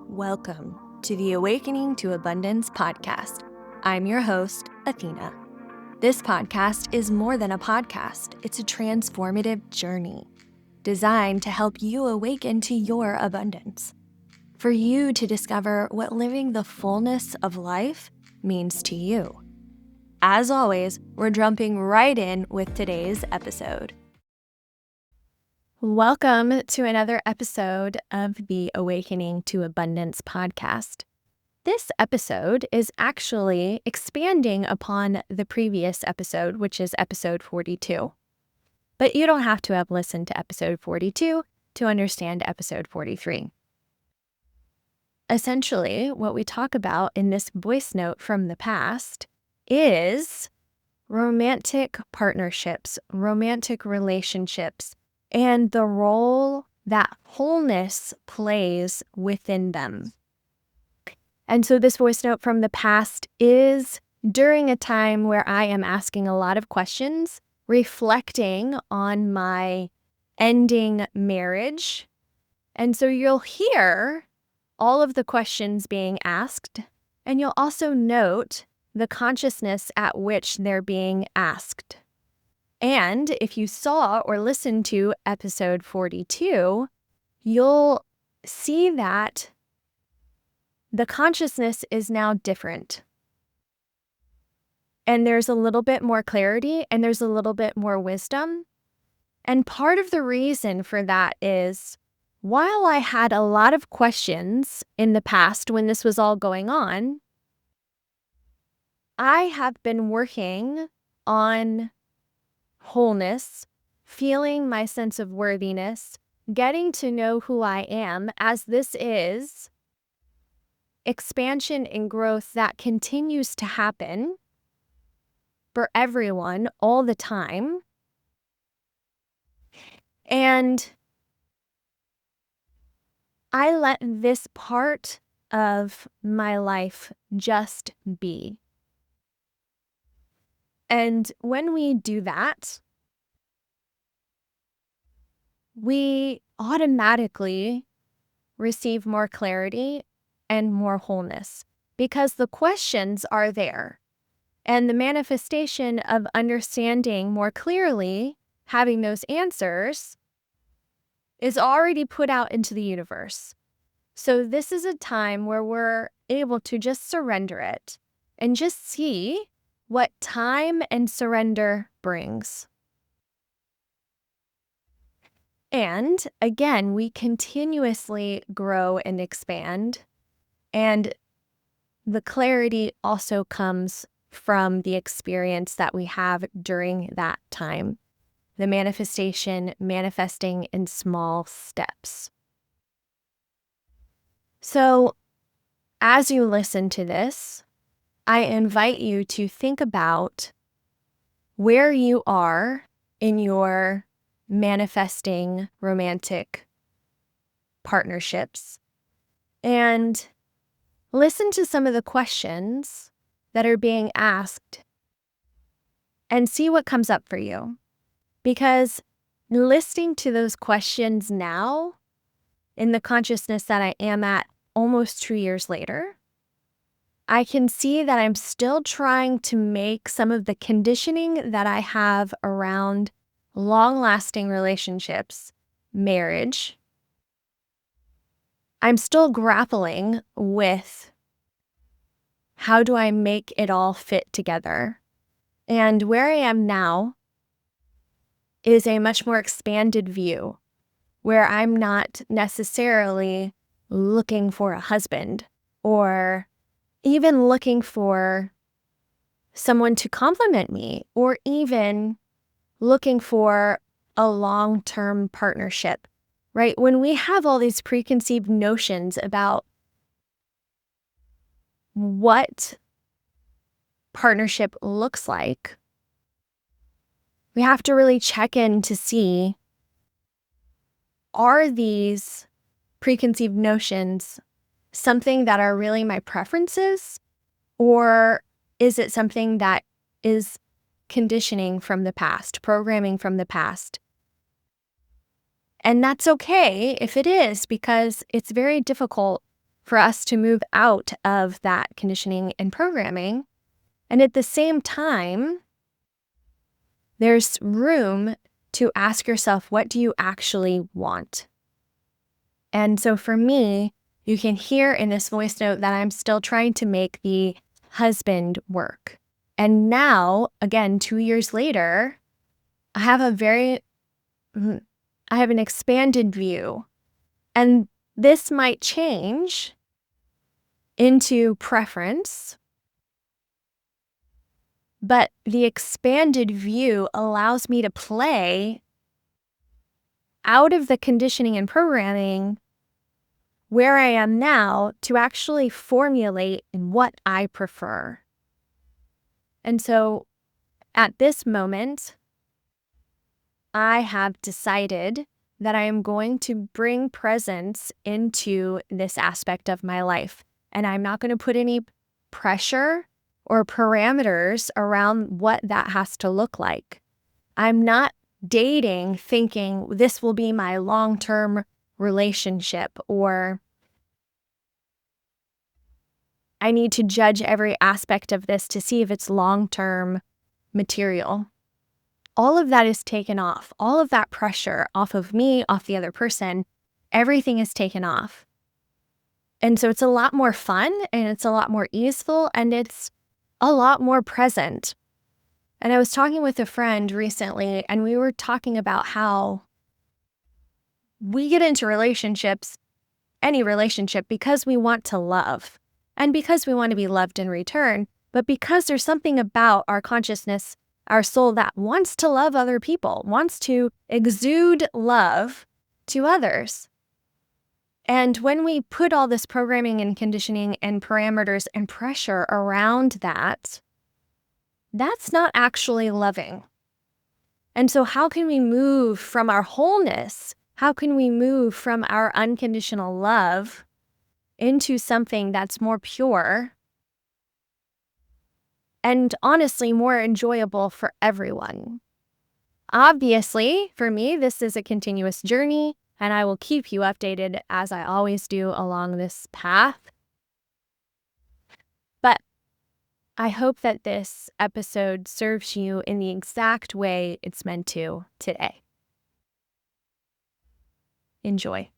Welcome to the Awakening to Abundance podcast. I'm your host, Athena. This podcast is more than a podcast, it's a transformative journey designed to help you awaken to your abundance. For you to discover what living the fullness of life means to you. As always, we're jumping right in with today's episode. Welcome to another episode of the Awakening to Abundance podcast. This episode is actually expanding upon the previous episode, which is episode 42. But you don't have to have listened to episode 42 to understand episode 43. Essentially, what we talk about in this voice note from the past is romantic partnerships, romantic relationships, and the role that wholeness plays within them. And so this voice note from the past is during a time where I am asking a lot of questions, reflecting on my ending marriage. And so you'll hear all of the questions being asked, and you'll also note the consciousness at which they're being asked. And if you saw or listened to episode 42, you'll see that the consciousness is now different. And there's a little bit more clarity and there's a little bit more wisdom. And part of the reason for that is while I had a lot of questions in the past when this was all going on, I have been working on wholeness, feeling my sense of worthiness, getting to know who I am, as this is expansion and growth that continues to happen for everyone all the time. And I let this part of my life just be. And when we do that, we automatically receive more clarity and more wholeness because the questions are there. And the manifestation of understanding more clearly, having those answers, is already put out into the universe. So this is a time where we're able to just surrender it and just see what time and surrender brings. And again, we continuously grow and expand. And the clarity also comes from the experience that we have during that time. The manifestation, manifesting in small steps. So, as you listen to this, I invite you to think about where you are in your manifesting romantic partnerships and listen to some of the questions that are being asked and see what comes up for you. Because listening to those questions now, in the consciousness that I am at almost 2 years later, I can see that I'm still trying to make some of the conditioning that I have around long-lasting relationships, marriage. I'm still grappling with how do I make it all fit together? And where I am now is a much more expanded view where I'm not necessarily looking for a husband or even looking for someone to compliment me or even looking for a long-term partnership, right? When we have all these preconceived notions about what partnership looks like, we have to really check in to see, are these preconceived notions something that are really my preferences, or is it something that is conditioning from the past, programming from the past? And that's okay if it is, because it's very difficult for us to move out of that conditioning and programming. And at the same time, there's room to ask yourself, what do you actually want? And so for me, you can hear in this voice note that I'm still trying to make the husband work. And now, again, 2 years later, I have an expanded view. And this might change into preference, but the expanded view allows me to play out of the conditioning and programming where I am now to actually formulate what I prefer. And so at this moment, I have decided that I am going to bring presence into this aspect of my life. And I'm not going to put any pressure or parameters around what that has to look like. I'm not dating thinking this will be my long-term relationship, or I need to judge every aspect of this to see if it's long-term material. All of that is taken off. All of that pressure off of me, off the other person, everything is taken off. And so it's a lot more fun, and it's a lot more easeful, and it's a lot more present. And I was talking with a friend recently, and we were talking about how we get into relationships, any relationship, because we want to love and because we want to be loved in return, but because there's something about our consciousness, our soul, that wants to love other people, wants to exude love to others. And when we put all this programming and conditioning and parameters and pressure around that, that's not actually loving. And so how can we move from our wholeness? How can we move from our unconditional love into something that's more pure and honestly more enjoyable for everyone? Obviously, for me, this is a continuous journey, and I will keep you updated as I always do along this path. But I hope that this episode serves you in the exact way it's meant to today. Enjoy.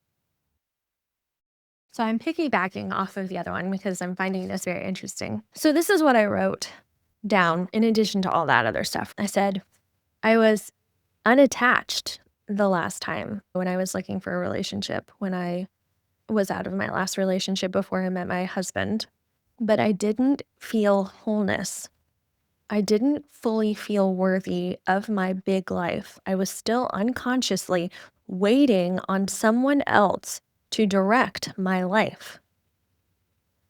So I'm piggybacking off of the other one because I'm finding this very interesting. So this is what I wrote down in addition to all that other stuff. I said, I was unattached the last time when I was looking for a relationship, when I was out of my last relationship before I met my husband. But I didn't feel wholeness. I didn't fully feel worthy of my big life. I was still unconsciously waiting on someone else to direct my life,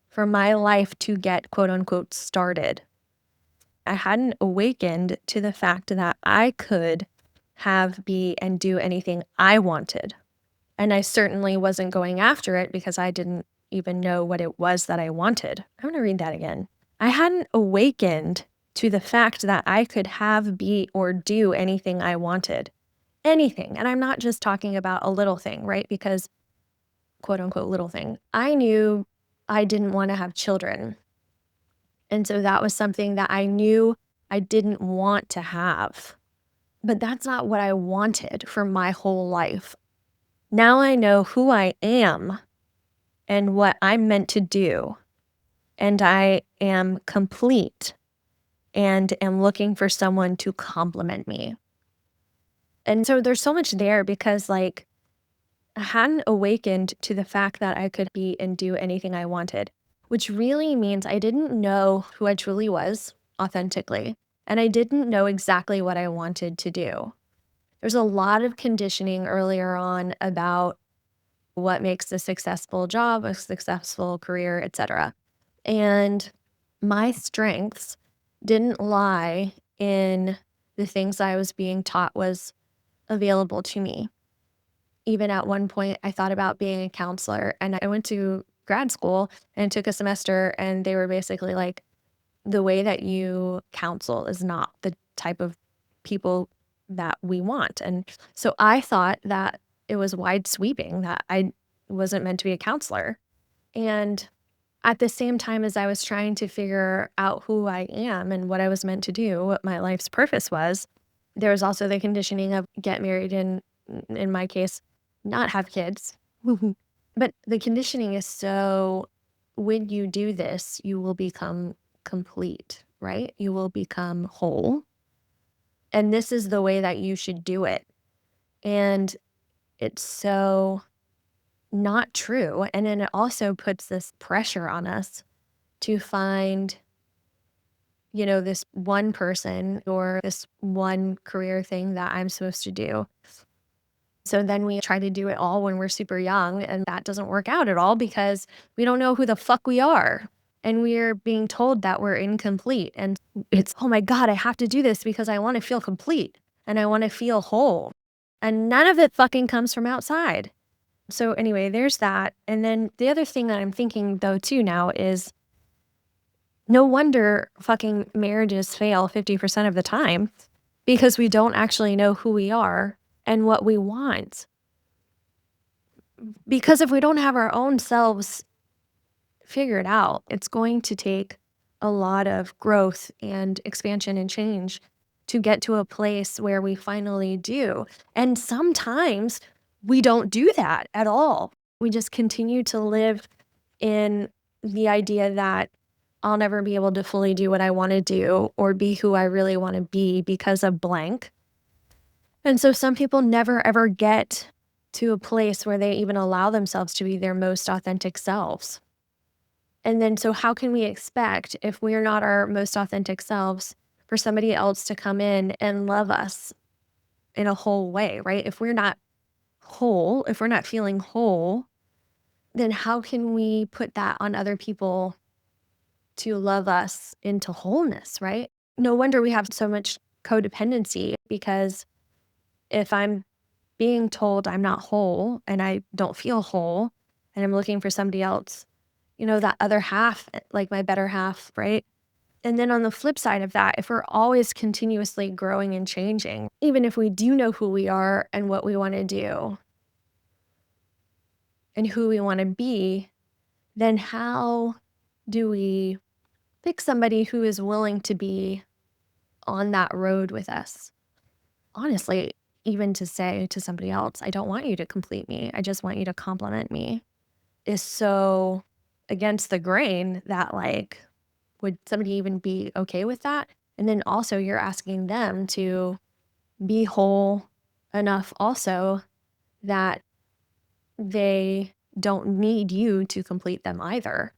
for my life to get quote unquote started. I hadn't awakened to the fact that I could have, be, and do anything I wanted. And I certainly wasn't going after it because I didn't even know what it was that I wanted. I'm going to read that again. I hadn't awakened to the fact that I could have, be, or do anything I wanted. Anything. And I'm not just talking about a little thing, right? Because quote unquote little thing. I knew I didn't want to have children. And so that was something that I knew I didn't want to have. But that's not what I wanted for my whole life. Now I know who I am and what I'm meant to do. And I am complete and am looking for someone to complement me. And so there's so much there because I hadn't awakened to the fact that I could be and do anything I wanted, which really means I didn't know who I truly was authentically. And I didn't know exactly what I wanted to do. There's a lot of conditioning earlier on about what makes a successful job, a successful career, etc. And my strengths didn't lie in the things I was being taught was available to me. Even at one point, I thought about being a counselor, and I went to grad school and took a semester, and they were basically like, the way that you counsel is not the type of people that we want. And so I thought that it was wide sweeping, that I wasn't meant to be a counselor. And at the same time as I was trying to figure out who I am and what I was meant to do, what my life's purpose was, there was also the conditioning of get married and, in my case, not have kids. But the conditioning is so when you do this, you will become complete, right? You will become whole. And this is the way that you should do it. And it's so not true. And then it also puts this pressure on us to find, this one person or this one career thing that I'm supposed to do. So then we try to do it all when we're super young, and that doesn't work out at all because we don't know who the fuck we are. And we're being told that we're incomplete. And it's, oh my God, I have to do this because I want to feel complete and I want to feel whole. And none of it fucking comes from outside. So anyway, there's that. And then the other thing that I'm thinking though too now is no wonder fucking marriages fail 50% of the time because we don't actually know who we are and what we want. Because if we don't have our own selves figured out, it's going to take a lot of growth and expansion and change to get to a place where we finally do. And sometimes we don't do that at all. We just continue to live in the idea that I'll never be able to fully do what I want to do or be who I really want to be because of blank. And so some people never ever get to a place where they even allow themselves to be their most authentic selves. And then so how can we expect, if we're not our most authentic selves, for somebody else to come in and love us in a whole way, right? If we're not whole, if we're not feeling whole, then how can we put that on other people to love us into wholeness, right? No wonder we have so much codependency, because if I'm being told I'm not whole and I don't feel whole and I'm looking for somebody else, that other half, like my better half, right? And then on the flip side of that, if we're always continuously growing and changing, even if we do know who we are and what we want to do and who we want to be, then how do we pick somebody who is willing to be on that road with us? Honestly, even to say to somebody else, I don't want you to complete me, I just want you to compliment me, is so against the grain that, like, would somebody even be okay with that? And then also you're asking them to be whole enough also that they don't need you to complete them either,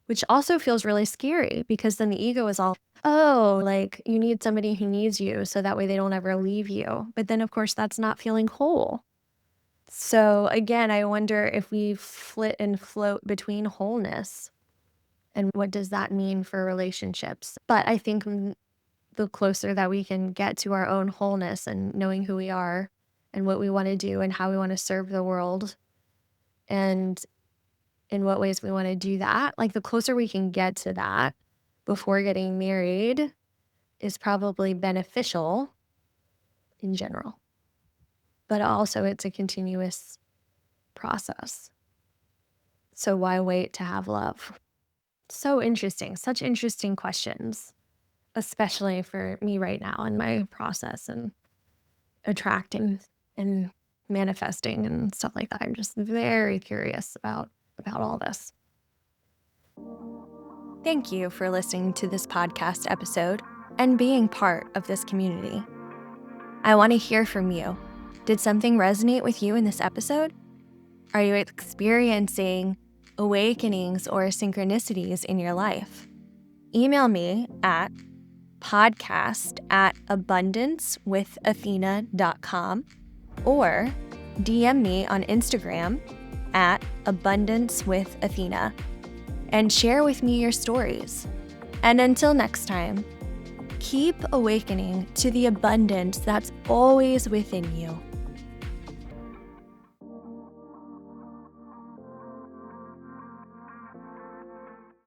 which also feels really scary because then the ego is all, oh, like you need somebody who needs you so that way they don't ever leave you. But then, of course, that's not feeling whole. So again, I wonder if we flit and float between wholeness and what does that mean for relationships. But I think the closer that we can get to our own wholeness and knowing who we are and what we want to do and how we want to serve the world and in what ways we want to do that, like the closer we can get to that before getting married is probably beneficial in general. But also it's a continuous process. So why wait to have love? So interesting. Such interesting questions, especially for me right now in my process and attracting and manifesting and stuff like that. I'm just very curious about all this. Thank you for listening to this podcast episode and being part of this community. I want to hear from you. Did something resonate with you in this episode? Are you experiencing awakenings or synchronicities in your life? Email me at podcast@abundancewithathena.com or DM me on Instagram at abundancewithathena and share with me your stories. And until next time, keep awakening to the abundance that's always within you.